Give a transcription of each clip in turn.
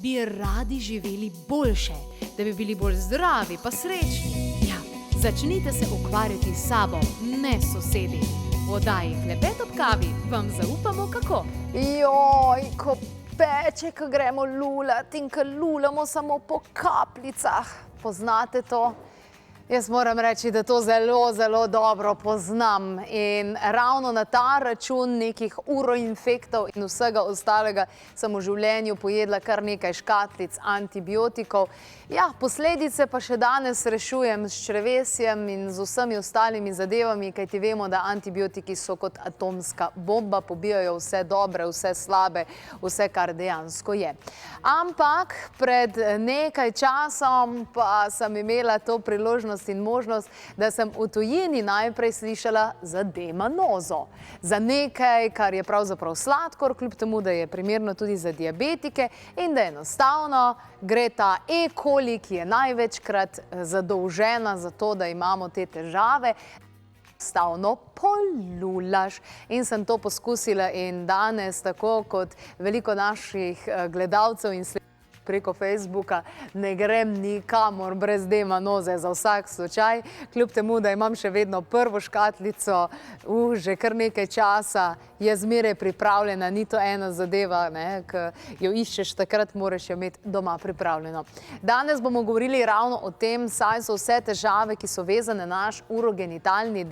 bi radi živeli boljše, da bi bili bolj zdravi pa srečni. Ja, začnite se ukvarjati s sabo, ne sosedi. V oddaji Klepet ob kavi vam zaupamo kako. Joj, ko peče, ko gremo lulat in ko lulamo samo po kapljicah. Poznate to? Jaz moram reči, da to zelo, zelo dobro poznam in ravno na ta račun nekih uroinfektov in vsega ostalega sem v življenju pojedla kar nekaj škatlic antibiotikov. Ja, posledice pa še danes rešujem s črevesjem in z vsemi ostalimi zadevami, kajti vemo, da antibiotiki so kot atomska bomba, pobijajo vse dobre, vse slabe, vse, kar dejansko je. Ampak pred nekaj časom pa sem imela to priložnost in možnost, da sem v tujini najprej slišala za demanozo. Za nekaj, kar je pravzaprav sladkor, kljub temu, da je primerno tudi za diabetike in da enostavno gre ta E. coli, ki je največkrat zadolžena za to, da imamo te težave, enostavno polulaš. In sem to poskusila in danes, tako kot veliko naših gledalcev in preko Facebooka, ne grem nikamor brez demanoze za vsak slučaj, kljub temu, da imam še vedno prvo škatlico, že kar nekaj časa, je zmeraj pripravljena, ni to ena zadeva, ki jo iščeš, takrat moraš jo imeti doma pripravljeno. Danes bomo govorili ravno o tem, saj so vse težave, ki so vezane na naš urogenitalni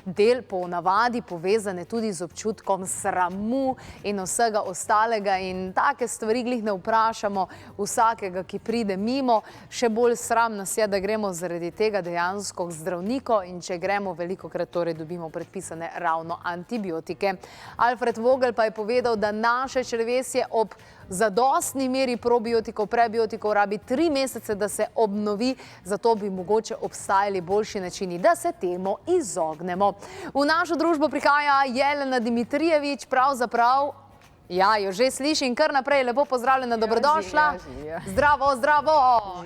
del po navadi povezane tudi z občutkom sramu in vsega ostalega in take stvari glih ne vprašamo vsakega, ki pride mimo. Še bolj sram nas je, da gremo zaradi tega dejansko k zdravniku in če gremo, velikokrat torej dobimo predpisane ravno antibiotike. Alfred Vogel pa je povedal, da naše črevesje ob zadostni meri probiotikov, prebiotikov rabi 3 mesece, da se obnovi, zato bi mogoče obstajali boljši načini, da se temu izognemo. V našo družbo prihaja Jelena Dimitrijevič, pravzaprav ja, jo že slišim, kar naprej, lepo pozdravljena, dobrodošla. Zdravo, zdravo.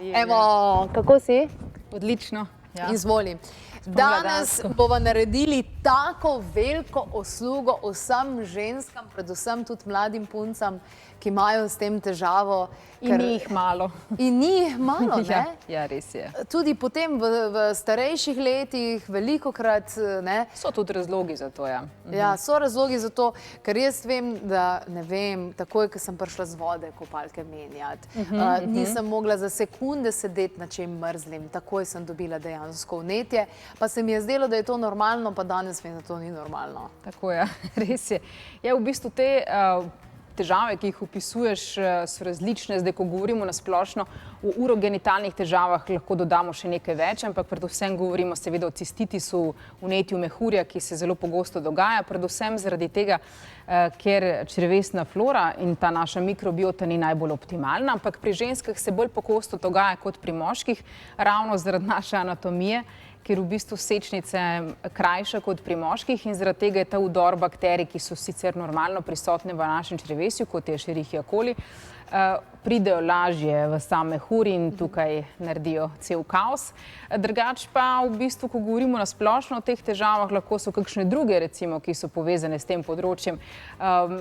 Evo, kako si? Odlično. Izvoli. Danes bova naredili tako veliko uslugo vsem ženskam, predvsem tudi mladim puncam, ki imajo s tem težavo. In ni jih malo. In ni jih malo, ne? Ja, res je. Tudi potem v starejših letih velikokrat, ne? So tudi razlogi za to, ja. Ja, so razlogi za to, ker jaz vem, da, ne vem, takoj, ko sem prišla z vode kopalke menjati, nisem mogla za sekunde sedeti na čem mrzlim, takoj sem dobila dejansko vnetje, pa se mi je zdelo, da je to normalno, pa danes vem, da to ni normalno. Tako je, res je. Ja, v bistvu te težave, ki jih opisuješ, so različne. Zdaj, ko govorimo na splošno o urogenitalnih težavah, lahko dodamo še nekaj več, ampak predvsem govorimo seveda o cistitisu, vnetju mehurja, ki se zelo pogosto dogaja, predvsem zaradi tega, ker črevesna flora in ta naša mikrobiota ni najbolj optimalna, ampak pri ženskah se bolj pogosto dogaja kot pri moških, ravno zaradi naše anatomije, ker v bistvu sečnice krajša kot pri moških in zaradi tega je ta vdor bakterij, ki so sicer normalno prisotne v našem črevesju, kot je Escherichia coli, pridejo lažje v sam mehur in tukaj naredijo cel kaos. Drugače pa v bistvu, ko govorimo na splošno o teh težavah, lahko so kakšne druge, recimo, ki so povezane s tem področjem.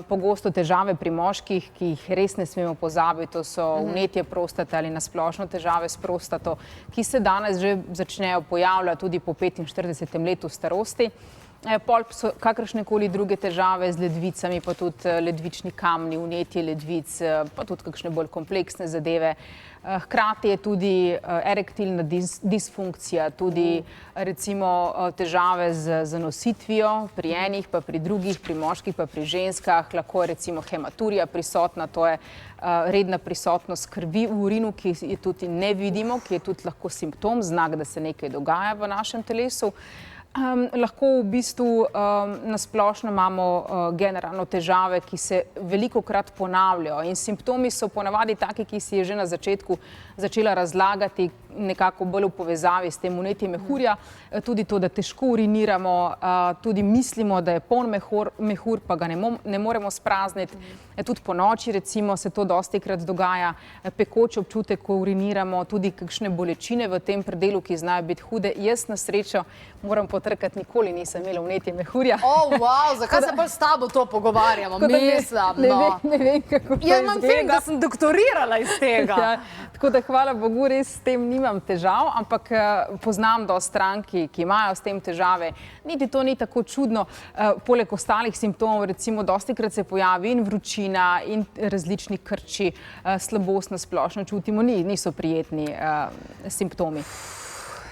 Pogosto težave pri moških, ki jih res ne smemo pozabiti, to so vnetje prostate ali na splošno težave s prostato, ki se danes že začnejo pojavljati tudi po 45. letu starosti. Pol so kakršnekoli druge težave z ledvicami, pa tudi ledvični kamni, vnetje ledvic, pa tudi kakšne bolj kompleksne zadeve. Hkrati je tudi erektilna disfunkcija, tudi recimo težave z zanositvijo pri enih, pa pri drugih, pri moških, pa pri ženskah. Lahko je recimo hematurija prisotna, to je redna prisotnost krvi v urinu, ki je tudi ne vidimo, ki je tudi lahko simptom, znak, da se nekaj dogaja v našem telesu. Lahko v bistvu na splošno imamo generalno težave, ki se velikokrat ponavljajo in simptomi so ponavadi taki, ki si je že na začetku začela razlagati, nekako bolj v povezavi s tem vnetjem mehurja, tudi to, da težko uriniramo, tudi mislimo, da je poln mehur, pa ga ne moremo sprazniti. Tudi po noči recimo se to dostikrat dogaja, pekoč občutek, ko uriniramo, tudi kakšne bolečine v tem predelu, ki znajo biti hude. Jaz na srečo moram potrkati, nikoli nisem imela vnetje mehurja. Wow, zakaj se pa s tabo to pogovarjamo? Mislim, ne vem, kako to Jaz imam izgleda. film, da sem doktorirala iz tega. Ja, tako da hvala Bogu, res s tem nimam težav, ampak poznam dosti stranki, ki imajo s tem težave. Niti to ni tako čudno. Poleg ostalih simptomov, recimo, dostikrat se pojavi in vročina, in različni krči, slabost na splošno čutimo, niso prijetni simptomi.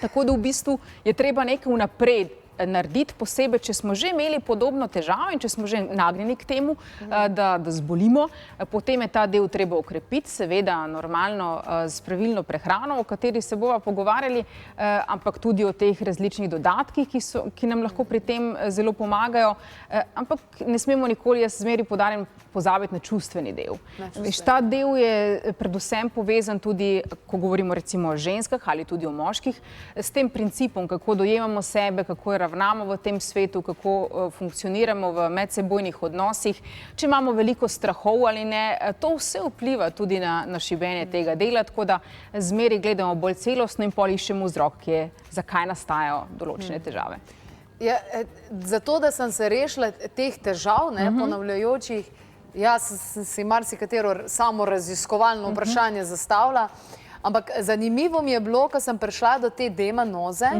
Tako da v bistvu je treba nekaj vnaprej narediti, posebej, če smo že imeli podobno težavo in če smo že nagnjeni k temu, da zbolimo, potem je ta del treba okrepiti, seveda normalno s pravilno prehrano, o kateri se bova pogovarjali, ampak tudi o teh različnih dodatkih, ki nam lahko pri tem zelo pomagajo, ampak ne smemo nikoli, jaz zmeri poudarjam, pozabiti na čustveni del. Ta del je predvsem povezan tudi, ko govorimo recimo o ženskah ali tudi o moških, s tem principom, kako dojemamo sebe, kako ravnamo v tem svetu, kako funkcioniramo v medsebojnih odnosih, če imamo veliko strahov ali ne, to vse vpliva tudi na šibenje tega dela, tako da zmeri gledamo bolj celostno in pol iščemo vzrok, zakaj nastajajo določene težave. Ja, zato, da sem se rešila teh težav, ponavljajočih, jaz sem si marsikatero samo raziskovalno vprašanje zastavila, ampak zanimivo mi je bilo, ko sem prišla do te demanoze,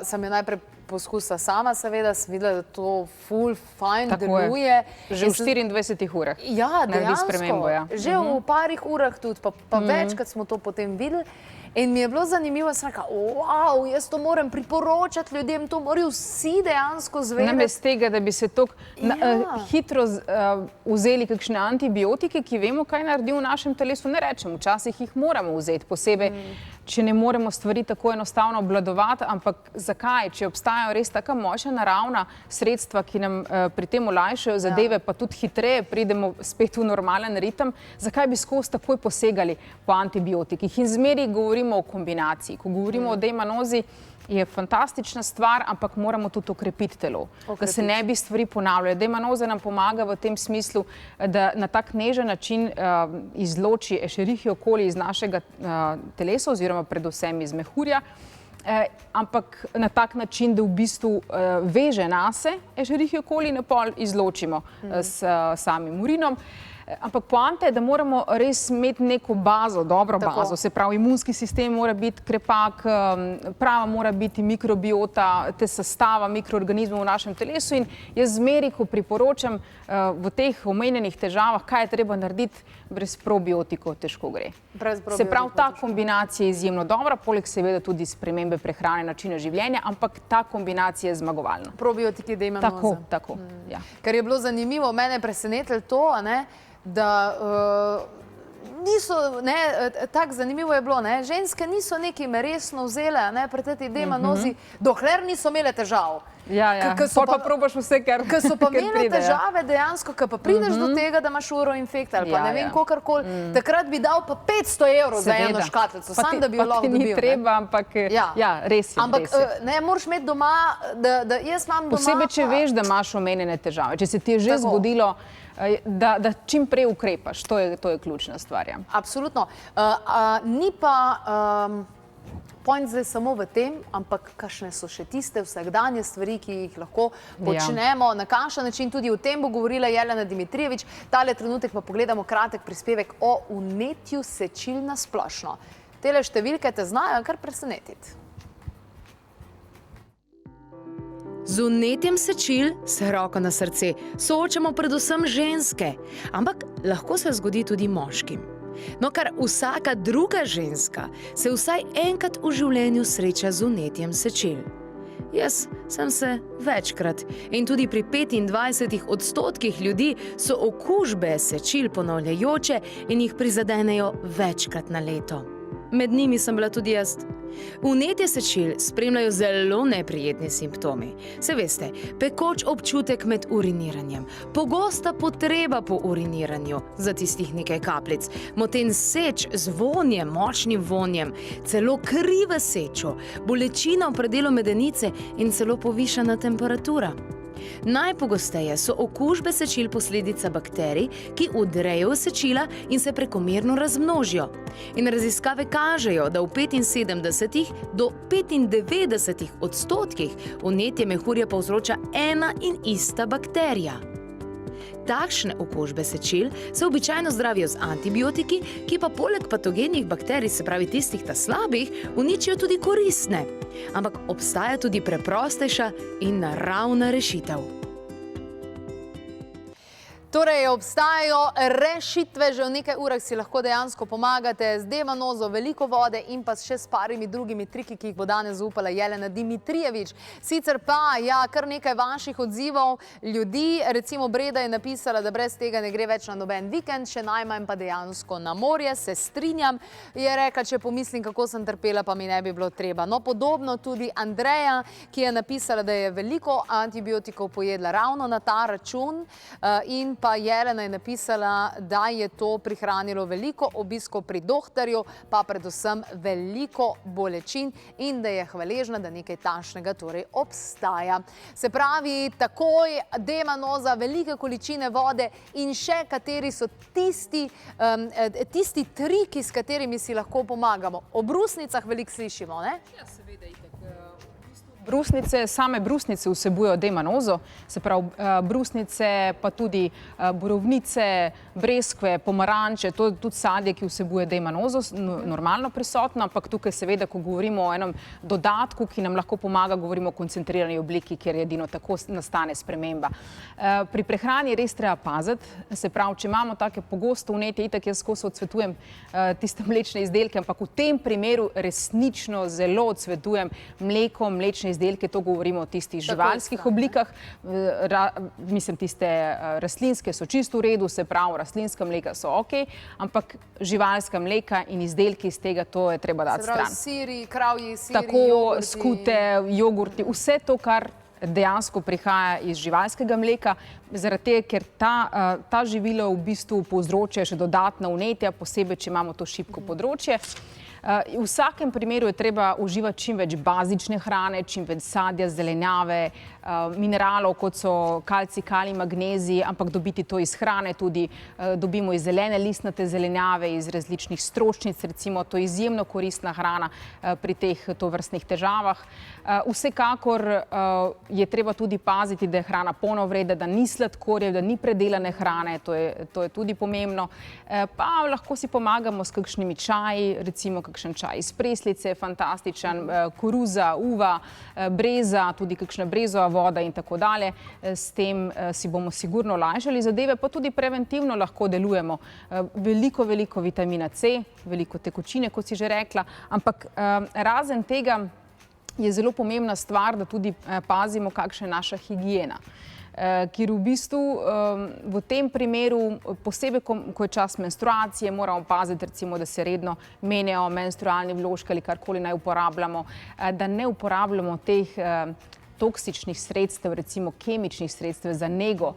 sem je najprej poskusila sama, seveda, sem videla, da to fajn deluje. Že v 24 urah. Ja, dejansko. Že v parih urah tudi, pa večkrat smo to potem videli. In mi je bilo zanimivo, sem rekla, wow, jaz to moram priporočati ljudem, to morajo vsi dejansko zvedeti. Namesto tega, da bi se tako hitro vzeli kakšne antibiotike, ki vemo, kaj naredi v našem telesu, ne rečem, včasih jih moramo vzeti, posebej, če ne moremo stvari tako enostavno obvladovati, ampak zakaj, če obstajajo res taka močna naravna sredstva, ki nam pri tem olajšajo zadeve, pa tudi hitreje pridemo spet v normalen ritem, zakaj bi skozi takoj posegali po antibiotikih? In zmeri govorimo o kombinaciji. Ko govorimo o demanozi, je fantastična stvar, ampak moramo tudi okrepiti telo, da se ne bi stvari ponavljale. Demanoza nam pomaga v tem smislu, da na tak nežen način izloči Escherichia coli iz našega telesa oziroma predvsem iz mehurja, ampak na tak način, da v bistvu veže nase Escherichia coli in pol izločimo s samim urinom. Ampak poanta je, da moramo res imeti neko bazo, dobro bazo, se pravi, imunski sistem mora biti krepak, prava mora biti mikrobiota, te sestava mikroorganizmov v našem telesu in jaz zmeri, ko priporočam v teh omenjenih težavah, kaj je treba narediti, brez probiotikov težko gre. Se pravi, ta kombinacija je izjemno dobra, poleg seveda tudi spremembe prehrane, načina življenja, ampak ta kombinacija je zmagovalna. Probiotiki demanoze. Tako, ja. Ker je bilo zanimivo, mene je presenetilo to, da niso, tako zanimivo je bilo, ženske niso nekaj resno vzele pri tej demanozi, dokler niso imele težav. Ja, pol pa probaš vse, kar pride. Ker so pa imele težave dejansko, ker pa prideš do tega, da imaš uroinfekt ali pa ne vem kakorkoli, takrat bi dal pa 500 € za eno škatlico, sam da bi jo lahko dobil. Pa ti ni treba, ampak ja, res je. Ampak moraš imeti doma, da jaz imam doma... Posebej, če veš, da imaš omenjene težave, če se ti je že zgodilo, da čim prej ukrepaš, to je ključna stvar. Absolutno. Ni pa point zdaj samo v tem, ampak kakšne so še tiste vsakdanje stvari, ki jih lahko počnemo, na kakšen način, tudi o tem bo govorila Jelena Dimitrijevič. Tale trenutek pa pogledamo kratek prispevek o vnetju sečil na splošno. Tele številke te znajo kar presenetiti. Z vnetjem sečil, se roko na srce, soočamo predvsem ženske, ampak lahko se zgodi tudi moškim. No, kar vsaka druga ženska se vsaj enkrat v življenju sreča z vnetjem sečil. Jaz sem se večkrat in tudi pri 25% ljudi so okužbe sečil ponavljajoče in jih prizadenejo večkrat na leto. Med njimi sem bila tudi jaz. Vnetje sečil spremljajo zelo neprijetni simptomi. Se veste, pekoč občutek med uriniranjem, pogosta potreba po uriniranju za tistih nekaj kapljic, moten seč z vonjem, močnim vonjem, celo kri v seču, bolečina v predelu medenice in celo povišana temperatura. Najpogosteje so okužbe sečil posledica bakterij, ki vdrejo v sečila in se prekomerno razmnožijo. In raziskave kažejo, da v 75 do 95% vnetje mehurja povzroča ena in ista bakterija. Takšne okužbe sečil se običajno zdravijo z antibiotiki, ki pa poleg patogenih bakterij, se pravi tistih ta slabih, uničijo tudi koristne. Ampak obstaja tudi preprostejša in naravna rešitev. Torej, obstajajo rešitve, že v nekaj urah si lahko dejansko pomagate z D-vanozo, veliko vode in pa še s parimi drugimi triki, ki jih bo danes zaupala Jelena Dimitrijevič. Sicer pa, ja, kar nekaj vaših odzivov ljudi, recimo Breda je napisala, da brez tega ne gre več na noben vikend, še najmanj pa dejansko na morje, se strinjam. Je rekla, če pomislim, kako sem trpela, pa mi ne bi bilo treba. No, podobno tudi Andreja, ki je napisala, da je veliko antibiotikov pojedla ravno na ta račun in pa Jelena je napisala, da je to prihranilo veliko obiskov pri dohtarju, pa predvsem veliko bolečin in da je hvaležna, da nekaj takšnega torej obstaja. Se pravi, takoj D-vanoza, velike količine vode in še kateri so tisti triki, s katerimi si lahko pomagamo. O brusnicah veliko slišimo, ne? Ja, seveda, itak. Brusnice, same brusnice vsebujejo D-vanozo, se pravi brusnice, pa tudi borovnice, breskve, pomaranče, to je tudi sadje, ki vsebuje D-vanozo, normalno prisotno, ampak tukaj seveda, ko govorimo o enem dodatku, ki nam lahko pomaga, govorimo o koncentrirani obliki, kjer edino tako nastane sprememba. Pri prehrani res treba paziti, se pravi, če imamo take pogosto vnetje, itak jaz skozi odsvetujem tiste mlečne izdelke, ampak v tem primeru resnično zelo odsvetujem mleko, mlečne izdelke, to govorimo o tistih živalskih oblikah, mislim, tiste rastlinske so čisto v redu, se pravi, rastlinska mleka so ok, ampak živalska mleka in izdelki iz tega, to je treba dati stran. Se pravi, siri, kravji siri, tako, jogurti. skute, jogurti, vse to, kar dejansko prihaja iz živalskega mleka, zaradi tega, ker ta živila v bistvu povzročajo še dodatna vnetja, posebej, če imamo to šibko področje. V vsakem primeru je treba uživati čim več bazične hrane, čim več sadja, zelenjave, mineralov, kot so kalcij, kalij, magnezij, ampak dobiti to iz hrane, tudi dobimo iz zelene listnate zelenjave, iz različnih stročnic, recimo, to je izjemno koristna hrana pri teh tovrstnih težavah. Vsekakor je treba tudi paziti, da je hrana polnovreden, da ni sladkorjev, da ni predelane hrane, to je tudi pomembno. Pa lahko si pomagamo s kakšnimi čaji, recimo kakšen čaj iz preslice, fantastičen, koruza, uva, breza, tudi kakšna brezova voda in tako dalje. S tem si bomo sigurno olajšali zadeve, pa tudi preventivno lahko delujemo. Veliko vitamina C, veliko tekočine, kot si že rekla, ampak razen tega je zelo pomembna stvar, da tudi pazimo, kakšna je naša higiena. Ker v bistvu v tem primeru, posebej, ko je čas menstruacije, moramo paziti, recimo, da se redno menjajo menstrualni vložki ali karkoli naj uporabljamo, da ne uporabljamo teh toksičnih sredstev, recimo kemičnih sredstev za nego.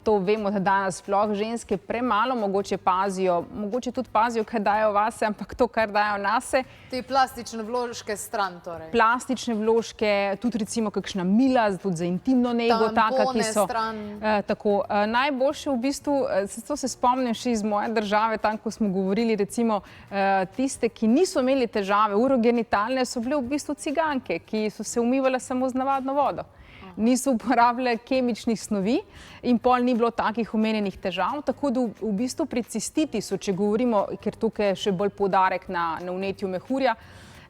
To vemo, da danes sploh ženske premalo mogoče pazijo, mogoče tudi pazijo, kaj dajo vase, ampak to, kar dajo nase. Te plastične vložke stran, torej. Plastične vložke, tudi recimo kakšna mila, tudi za intimno nego, taka, ki so tako. Najboljše v bistvu, to se spomnim še iz moje države, tam, ko smo govorili, recimo, tiste, ki niso imeli težave urogenitalne, so bile v bistvu ciganke, ki so se umivale samo z navadno vodo. Niso uporabljale kemičnih snovi in pol ni bilo takih omenjenih težav, tako da v bistvu pri cistitisu, če govorimo, ker tukaj je še bolj poudarek na vnetju mehurja,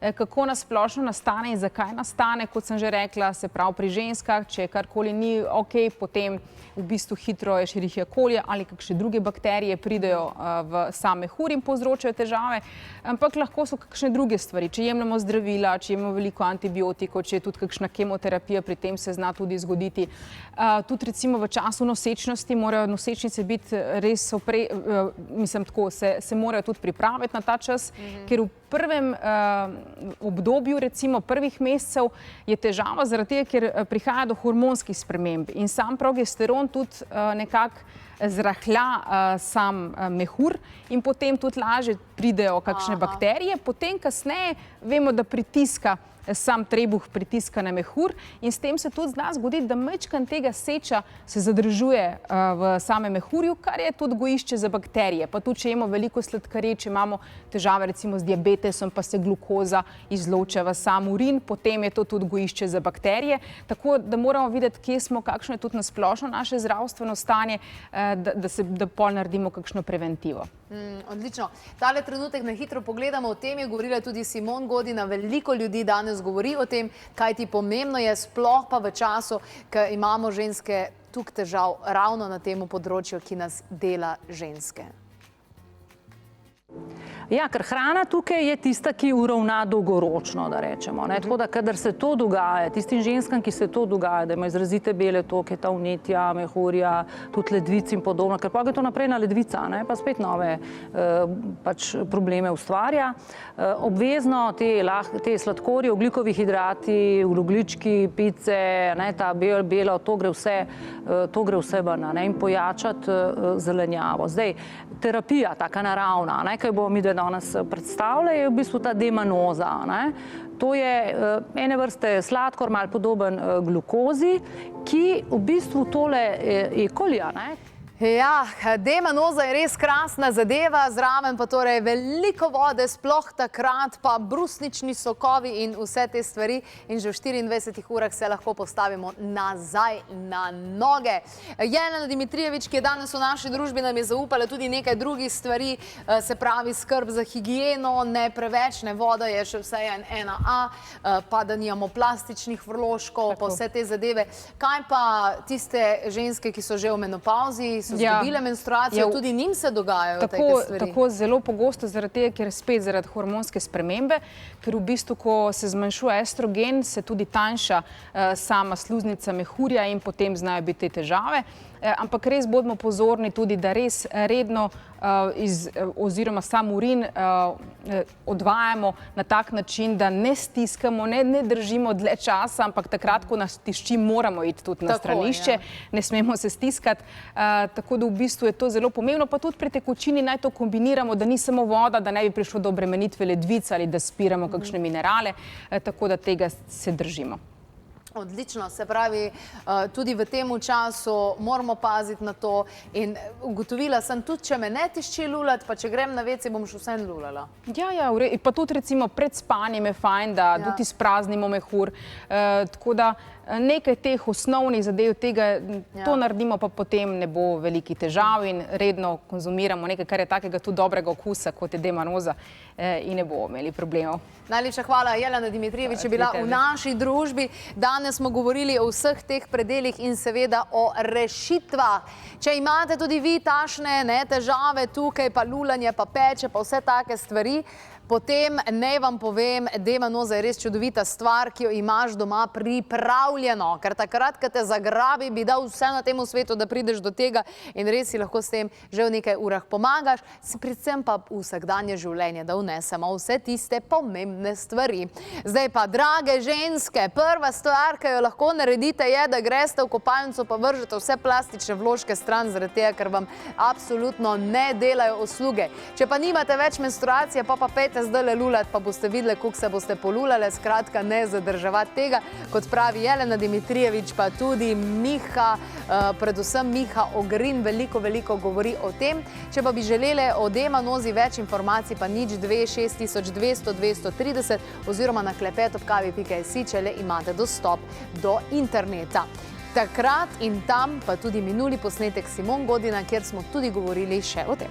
kako nasplošno nastane in zakaj nastane, kot sem že rekla, se pravi pri ženskah, če karkoli ni ok, potem v bistvu hitro Escherichia coli ali kakšne druge bakterije pridejo v sam mehur in povzročajo težave, ampak lahko so kakšne druge stvari. Če jemljamo zdravila, če imamo veliko antibiotikov, če je tudi kakšna kemoterapija, pri tem se zna tudi zgoditi. Tudi recimo v času nosečnosti morajo nosečnice biti res, mislim tako, se morajo tudi pripraviti na ta čas, ker v prvem obdobju, recimo prvih mesecev, je težava zaradi tega, ker prihaja do hormonskih sprememb in sam progesteron tudi nekako zrahlja sam mehur in potem tudi lažje pridejo kakšne bakterije. Potem kasneje vemo, da pritiska sam trebuh pritiska na mehur in s tem se tudi zna zgoditi, da majčkan tega seča se zadržuje v samem mehurju, kar je tudi gojišče za bakterije. Pa tudi, če imamo veliko sladkarij, če imamo težave recimo z diabetesom, pa se glukoza izloča v sam urin, potem je to tudi gojišče za bakterije. Tako da moramo videti, kje smo, kakšno je tudi nasplošno naše zdravstveno stanje, da pol naredimo kakšno preventivo. Odlično. Tale trenutek na hitro pogledamo, o tem je govorila tudi Simon Godina. Veliko ljudi danes govori o tem, kaj ti pomembno je, sploh pa v času, ko imamo ženske toliko težav ravno na tem področju, ki nas dela ženske. Ja, ker hrana tukaj je tista, ki uravna dolgoročno, da rečemo. Tako da, kadar se to dogaja, tistim ženskam, ki se to dogaja, da ima izrazite bele toke, ta vnetja, mehurja, tudi ledvic in podobno, ker pa je to naprej na ledvica, pa spet nove probleme ustvarja. Obvezno te sladkorje, ogljikovi hidrati, ogljički, pice, ta belo, to gre vse ven in pojačati zelenjavo. Zdaj, terapija, taka naravna, kaj bomo mi danes predstavljali, je v bistvu ta demanoza. To je ene vrste sladkor, malo podoben glukozi, ki v bistvu tole je kolja. Ja, demanoza je res krasna zadeva, zraven pa torej veliko vode, sploh takrat pa brusnični sokovi in vse te stvari in že v 24 urah se lahko postavimo nazaj na noge. Jelena Dimitrijevič, ki je danes v naši družbi, nam je zaupala tudi nekaj drugih stvari, se pravi skrb za higieno, ne preveč, ne voda je še vse 1A, pa da nimamo plastičnih vložkov, pa vse te zadeve. Kaj pa tiste ženske, ki so že v menopauzi, so izgubile menstruacijo, tudi njim se dogajajo take stvari. Tako zelo pogosto zaradi tega, ker spet zaradi hormonske spremembe, ker v bistvu, ko se zmanjšuje estrogen, se tudi tanjša sama sluznica mehurja in potem znajo biti te težave. Ampak res bodimo pozorni tudi, da res redno oziroma sam urin odvajamo na tak način, da ne stiskamo, ne držimo dlje časa, ampak takrat, ko nas tišči, moramo iti tudi na stranišče, ne smemo se stiskati. Tako da v bistvu je to zelo pomembno, pa tudi pri tekočini naj to kombiniramo, da ni samo voda, da ne bi prišlo do obremenitve ledvic ali da spiramo kakšne minerale, tako da tega se držimo. Odlično, se pravi, tudi v tem času moramo paziti na to in ugotovila sem tudi, če me ne tišči lulati, pa če grem na WC, bom še vsem lulala. Ja, pa tudi recimo pred spanjem je fajn, da tudi izpraznimo mehur, tako da nekaj teh osnovnih zadev tega, to naredimo, pa potem ne bo velikih težav in redno konzumiramo nekaj, kar je takega tudi dobrega okusa, kot je demanoza in ne bo imeli problemov. Najlepša hvala, Jelena Dimitrijevič je bila v naši družbi. Danes smo govorili o vseh teh predelih in seveda o rešitvah. Če imate tudi vi takšne težave tukaj, pa lulanje, pa peče, pa vse take stvari, potem ne vam povem, demanoza je res čudovita stvar, ki jo imaš doma pripravljeno. Ker takrat, ko te zagrabi, bi dal vse na tem svetu, da prideš do tega in res si lahko s tem že v nekaj urah pomagaš. Predvsem pa v vsakdanje življenje, da vnesemo vse tiste pomembne stvari. Zdaj pa, drage ženske, prva stvar, ki jo lahko naredite, je, da greste v kopalnico pa vržete vse plastične vložke stran, zaradi tega, ker vam absolutno ne delajo usluge. Če pa nimate več menstruacije, pa pejte zdaj lulati, pa boste videli, koliko se boste polulale, skratka ne zadrževati tega. Kot pravi Jelena Dimitrijevič, pa tudi Miha, predvsem Miha Ogrin, veliko govori o tem. Če pa bi želeli o demanozi več informacij, pa 02 6200 230 oziroma na klepet@kavi.si, če le imate dostop do interneta. Takrat in tam pa tudi minuli posnetek Simon Godina, kjer smo tudi govorili še o tem.